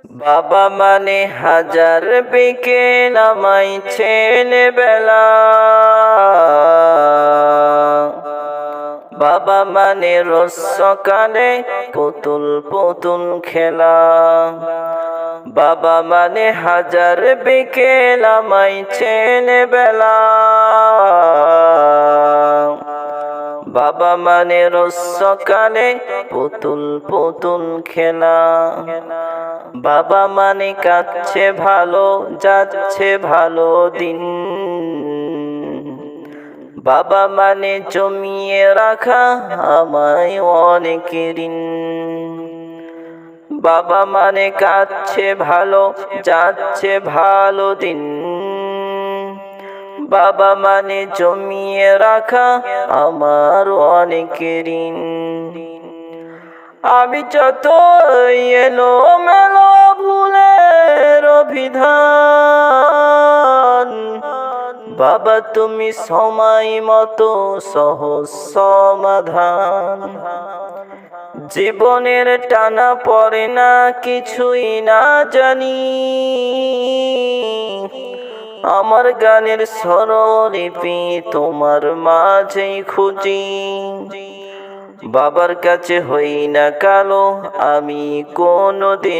বাবা মানে হাজার বিকেল আমায় ছেলেবেলা, বাবা মানে রোজ সকালে পুতুল পুতুল খেলা। বাবা মানে হাজার বিকেল আমায় ছেলেবেলা, বাবা মানে রোজ সকালে পুতুল পুতুল খেলা। বাবা মানে কাঁদছে ভালো যাচ্ছে ভালো দিন, বাবা মানে জমিয়ে রাখা আমায় অনেক ঋণ। বাবা মানে কাঁদছে ভালো যাচ্ছে ভালো দিন, বাবা মানে জমিয়ে রাখা আমার অনেক ঋণ। আমি যত এলো মেলো ভুলের অভিধান, বাবা তুমি সময় মতো সহজ সমাধান। জীবনের টানা পড়ে না কিছুই না জানি, আমার গানের স্বরলিপি তোমার মাঝেই খুঁজি। বাবার কাছে হই না কালো আমি কোনদিন।